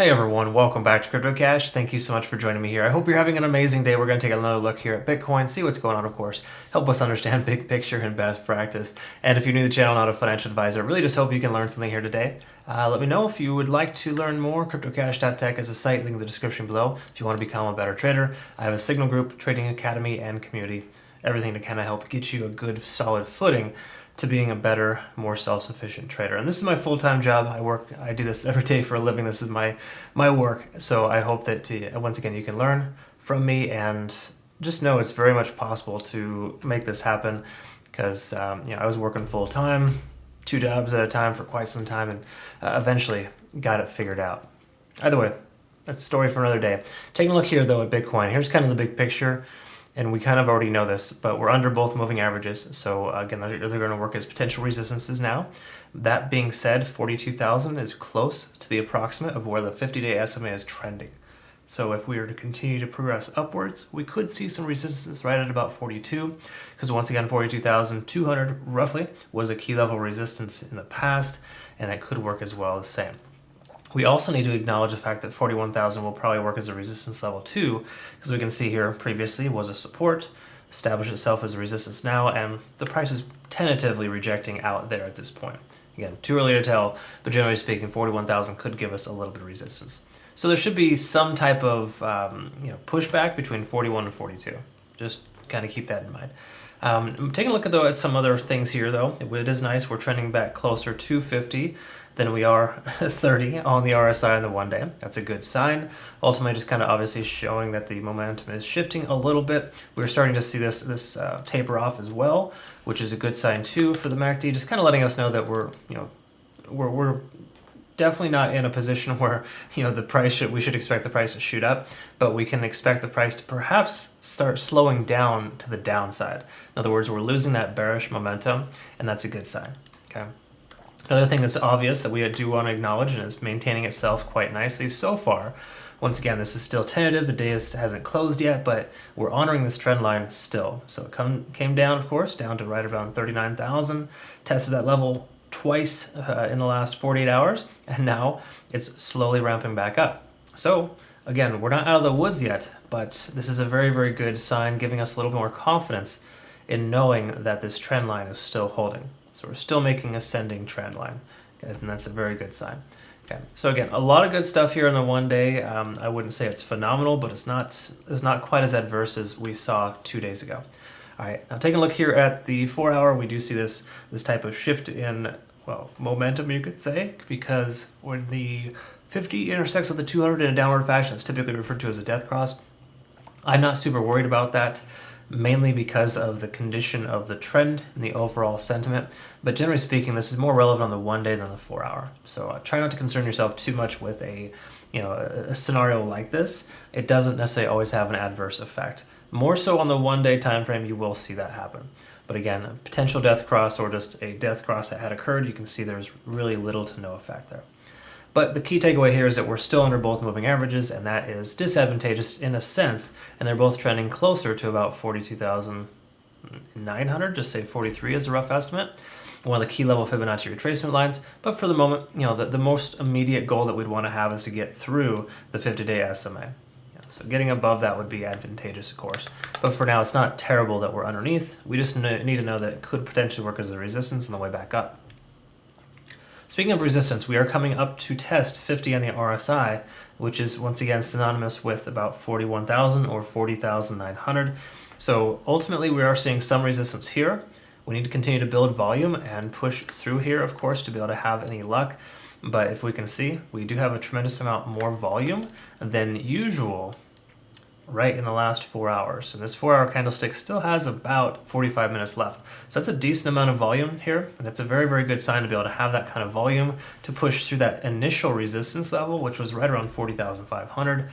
Hey everyone, welcome back to CryptoCache. Thank you so much for joining me here. I hope you're having an amazing day. We're going to take another look here at Bitcoin, see what's going on, of course, help us understand big picture and best practice. And if you're new to the channel, not a financial advisor, really just hope you can learn something here today. Let me know if you would like to learn more. CryptoCache.tech is a site, link in the description below. If you want to become a better trader, I have a Signal group, trading academy, and community. Everything to kind of help get you a good, solid footing to being a better, more self-sufficient trader. And this is my full-time job. I do this every day for a living. This is my work. So I hope that once again you can learn from me and just know it's very much possible to make this happen, because I was working full-time, 2 jobs at a time for quite some time, and eventually got it figured out. Either way, that's a story for another day. Taking a look here though at Bitcoin, here's kind of the big picture. And we kind of already know this, but we're under both moving averages. So again, they're going to work as potential resistances now. That being said, 42,000 is close to the approximate of where the 50-day SMA is trending. So if we were to continue to progress upwards, we could see some resistance right at about 42, because once again, 42,200 roughly was a key level resistance in the past, and it could work as well the same. We also need to acknowledge the fact that 41,000 will probably work as a resistance level too, because we can see here previously was a support, established itself as a resistance now, and the price is tentatively rejecting out there at this point. Again, too early to tell, but generally speaking, 41,000 could give us a little bit of resistance. So there should be some type of pushback between 41 and 42. Just kind of keep that in mind. Taking a look at some other things here though. It is nice. We're trending back closer to 50 than we are 30 on the RSI on the 1 day. That's a good sign. Ultimately, just kind of obviously showing that the momentum is shifting a little bit. We're starting to see this taper off as well, which is a good sign too for the MACD. Just kind of letting us know that we're definitely not in a position where we should expect the price to shoot up, but we can expect the price to perhaps start slowing down to the downside. In other words, we're losing that bearish momentum, and that's a good sign. Okay. Another thing that's obvious that we do want to acknowledge and is maintaining itself quite nicely so far. Once again, this is still tentative. The day hasn't closed yet, but we're honoring this trend line still. So it came down, of course, down to right around 39,000, tested that level twice in the last 48 hours, and now it's slowly ramping back up. So again, we're not out of the woods yet, but this is a very, very good sign, giving us a little more confidence in knowing that this trend line is still holding. So we're still making ascending trend line, and that's a very good sign. Okay. So again, a lot of good stuff here on the 1 day. I wouldn't say it's phenomenal, but it's not quite as adverse as we saw 2 days ago. All right, now taking a look here at the 4 hour, we do see this type of shift in, well, momentum, you could say, because when the 50 intersects with the 200 in a downward fashion, it's typically referred to as a death cross. I'm not super worried about that, mainly because of the condition of the trend and the overall sentiment. But generally speaking, this is more relevant on the 1 day than the 4 hour. So try not to concern yourself too much with a scenario like this. It doesn't necessarily always have an adverse effect. More so on the 1 day time frame, you will see that happen. But again, a potential death cross or just a death cross that had occurred, you can see there's really little to no effect there. But the key takeaway here is that we're still under both moving averages, and that is disadvantageous in a sense, and they're both trending closer to about 42,900, just say 43 is a rough estimate, one of the key level Fibonacci retracement lines. But for the moment, the most immediate goal that we'd want to have is to get through the 50-day SMA. So getting above that would be advantageous, of course. But for now, it's not terrible that we're underneath. We just need to know that it could potentially work as a resistance on the way back up. Speaking of resistance, we are coming up to test 50 on the RSI, which is once again synonymous with about 41,000 or 40,900. So ultimately, we are seeing some resistance here. We need to continue to build volume and push through here, of course, to be able to have any luck. But if we can see, we do have a tremendous amount more volume than usual right in the last 4 hours. And this 4 hour candlestick still has about 45 minutes left. So that's a decent amount of volume here. And that's a very, very good sign to be able to have that kind of volume to push through that initial resistance level, which was right around 40,500.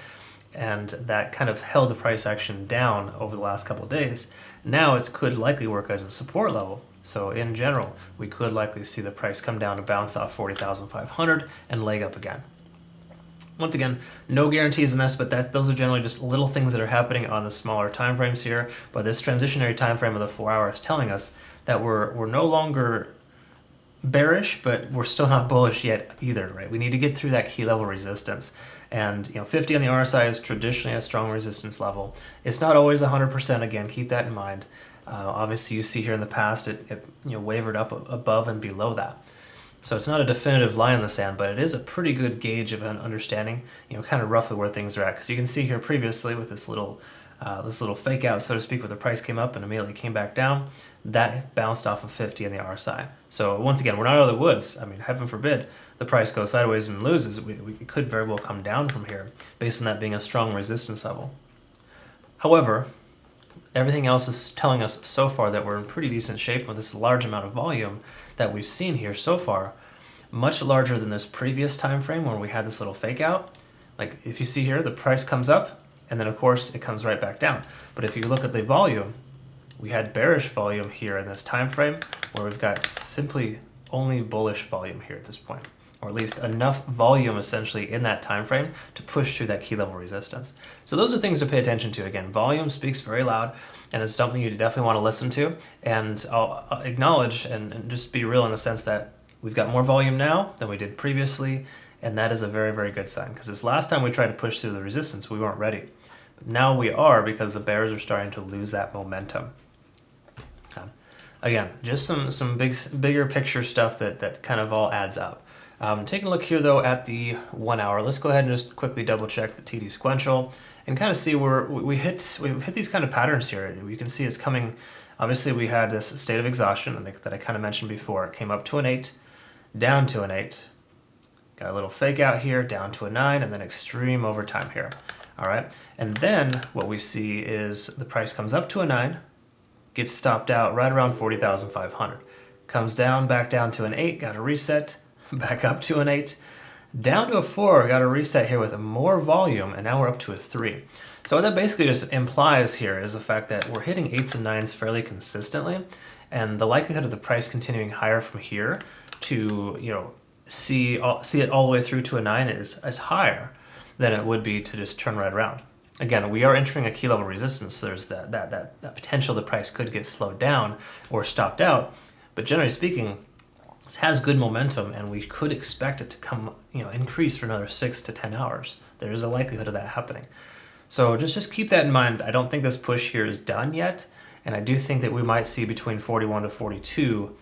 And that kind of held the price action down over the last couple of days. Now it could likely work as a support level. So in general, we could likely see the price come down to bounce off 40,500 and leg up again. Once again, no guarantees in this, but those are generally just little things that are happening on the smaller time frames here. But this transitionary time frame of the 4 hours is telling us that we're no longer bearish, but we're still not bullish yet either, right? We need to get through that key level resistance. And 50 on the RSI is traditionally a strong resistance level. It's not always 100%. Again, keep that in mind. Obviously, you see here in the past it wavered up above and below that. So it's not a definitive line in the sand, but it is a pretty good gauge of an understanding, kind of roughly where things are at. Because you can see here previously with this little fake out, so to speak, where the price came up and immediately came back down, that bounced off of 50 in the RSI. So once again, we're not out of the woods. I mean, heaven forbid the price goes sideways and loses. We could very well come down from here based on that being a strong resistance level. However, everything else is telling us so far that we're in pretty decent shape with this large amount of volume that we've seen here so far, much larger than this previous time frame where we had this little fake out. Like if you see here, the price comes up and then of course it comes right back down. But if you look at the volume, we had bearish volume here in this time frame where we've got simply only bullish volume here at this point, or at least enough volume essentially in that time frame to push through that key level resistance. So those are things to pay attention to. Again, volume speaks very loud, and it's something you definitely want to listen to. And I'll acknowledge and just be real in the sense that we've got more volume now than we did previously, and that is a very, very good sign, because this last time we tried to push through the resistance, we weren't ready. But now we are, because the bears are starting to lose that momentum. Again, just some bigger picture stuff that kind of all adds up. Taking a look here though at the 1 hour, let's go ahead and just quickly double check the TD sequential and kind of see where we've hit these kind of patterns here. You can see it's coming. Obviously, we had this state of exhaustion that I kind of mentioned before. It came up to an 8, down to an 8, got a little fake out here, down to a 9, and then extreme overtime here. All right, and then what we see is the price comes up to a 9, gets stopped out right around 40,500, comes down, back down to an 8, got a reset, back up to an 8, down to a 4, got a reset here with more volume, and now we're up to a 3. So what that basically just implies here is the fact that we're hitting 8s and 9s fairly consistently, and the likelihood of the price continuing higher from here to see it all the way through to a 9 is higher than it would be to just turn right around. Again, we are entering a key level resistance, so there's that potential the price could get slowed down or stopped out, but generally speaking, this has good momentum, and we could expect it to come, increase for another 6 to 10 hours. There is a likelihood of that happening. So just keep that in mind. I don't think this push here is done yet, and I do think that we might see between 41 to 42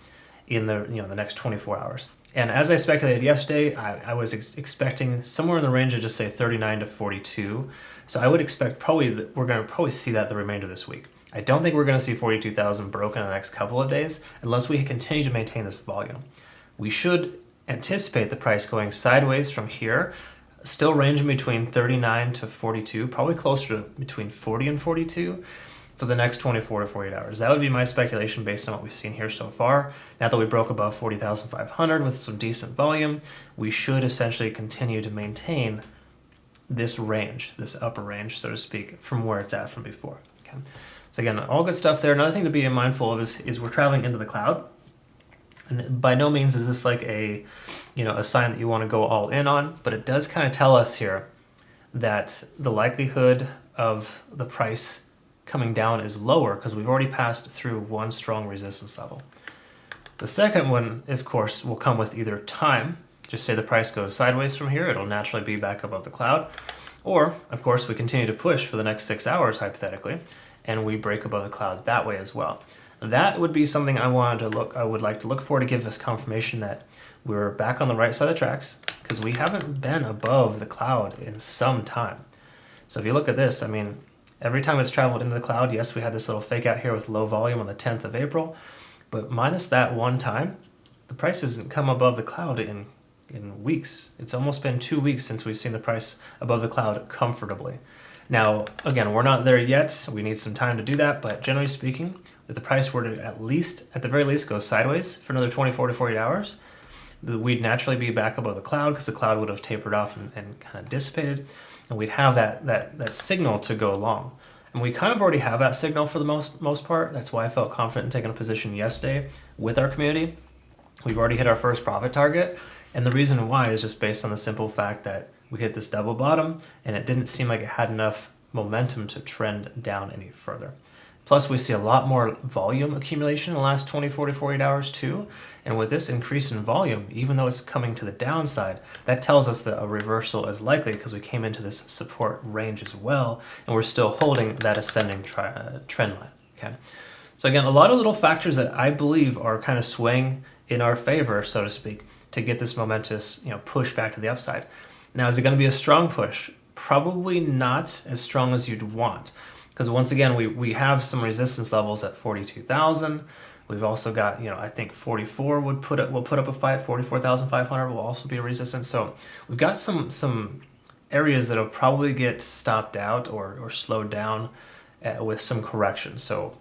in the the next 24 hours. And as I speculated yesterday, I was expecting somewhere in the range of just say 39 to 42. So I would expect we're going to see that the remainder of this week. I don't think we're going to see 42,000 broken in the next couple of days unless we continue to maintain this volume. We should anticipate the price going sideways from here, still ranging between 39 to 42, probably closer to between 40 and 42 for the next 24 to 48 hours. That would be my speculation based on what we've seen here so far. Now that we broke above 40,500 with some decent volume, we should essentially continue to maintain this range, this upper range, so to speak, from where it's at from before. Okay. So again, all good stuff there. Another thing to be mindful of is we're traveling into the cloud. And by no means is this like a sign that you want to go all in on, but it does kind of tell us here that the likelihood of the price coming down is lower because we've already passed through one strong resistance level. The second one, of course, will come with either time. Just say the price goes sideways from here, it'll naturally be back above the cloud. Or, of course, we continue to push for the next 6 hours, hypothetically, and we break above the cloud that way as well. That would be something I would like to look for to give us confirmation that we're back on the right side of the tracks, because we haven't been above the cloud in some time. So if you look at this, I mean, every time it's traveled into the cloud, yes, we had this little fake out here with low volume on the 10th of April, but minus that one time, the price hasn't come above the cloud in weeks. It's almost been 2 weeks since we've seen the price above the cloud comfortably. Now, again, we're not there yet. We need some time to do that, but generally speaking, if the price were to at the very least, go sideways for another 24 to 48 hours, we'd naturally be back above the cloud because the cloud would have tapered off and kind of dissipated, and we'd have that signal to go long. And we kind of already have that signal for the most part. That's why I felt confident in taking a position yesterday with our community. We've already hit our first profit target, and the reason why is just based on the simple fact that we hit this double bottom, and it didn't seem like it had enough momentum to trend down any further. Plus, we see a lot more volume accumulation in the last 20, 40, 48 hours too. And with this increase in volume, even though it's coming to the downside, that tells us that a reversal is likely because we came into this support range as well, and we're still holding that ascending trend line. Okay. So again, a lot of little factors that I believe are kind of swaying in our favor, so to speak, to get this momentous, push back to the upside. Now, is it going to be a strong push? Probably not as strong as you'd want. Because once again, we have some resistance levels at 42,000. We've also got, I think 44 will put up a fight. 44,500 will also be a resistance. So we've got some areas that'll probably get stopped out or slowed down with some correction. So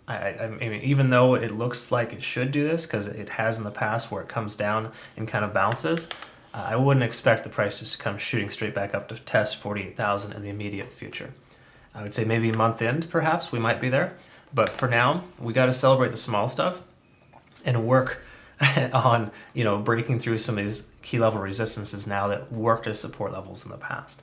I mean, even though it looks like it should do this, because it has in the past where it comes down and kind of bounces, I wouldn't expect the price just to come shooting straight back up to test 48,000 in the immediate future. I would say maybe month end, perhaps, we might be there. But for now, we got to celebrate the small stuff and work on, breaking through some of these key level resistances now that worked as support levels in the past.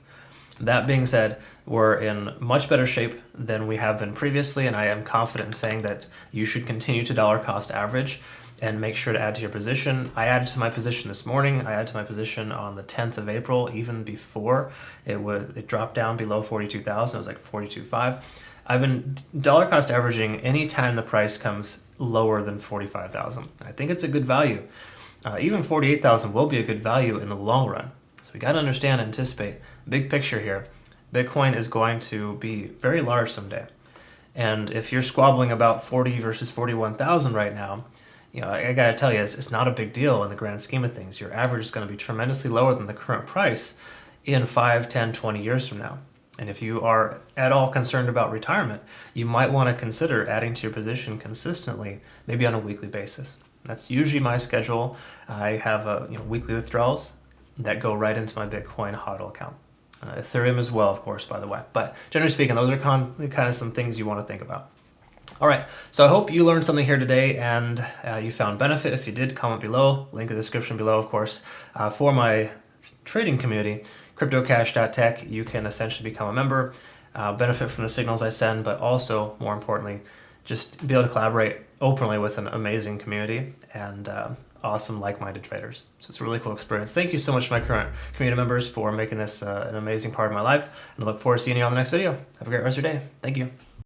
That being said, we're in much better shape than we have been previously, and I am confident in saying that you should continue to dollar cost average and make sure to add to your position. I added to my position this morning. I added to my position on the 10th of April, even before it dropped down below 42,000. It was like 42.5. I've been dollar cost averaging anytime the price comes lower than 45,000. I think it's a good value. Even 48,000 will be a good value in the long run. So we got to understand and anticipate big picture here. Bitcoin is going to be very large someday. And if you're squabbling about 40 versus 41,000 right now, I got to tell you, it's not a big deal in the grand scheme of things. Your average is going to be tremendously lower than the current price in 5, 10, 20 years from now. And if you are at all concerned about retirement, you might want to consider adding to your position consistently, maybe on a weekly basis. That's usually my schedule. I have weekly withdrawals that go right into my Bitcoin HODL account. Ethereum as well, of course, by the way. But generally speaking, those are kind of some things you want to think about. All right, so I hope you learned something here today and you found benefit. If you did, comment below, link in the description below, of course. For my trading community, CryptoCache.tech, you can essentially become a member, benefit from the signals I send, but also, more importantly, just be able to collaborate openly with an amazing community and awesome like-minded traders. So it's a really cool experience. Thank you so much to my current community members for making this an amazing part of my life, and I look forward to seeing you on the next video. Have a great rest of your day. Thank you.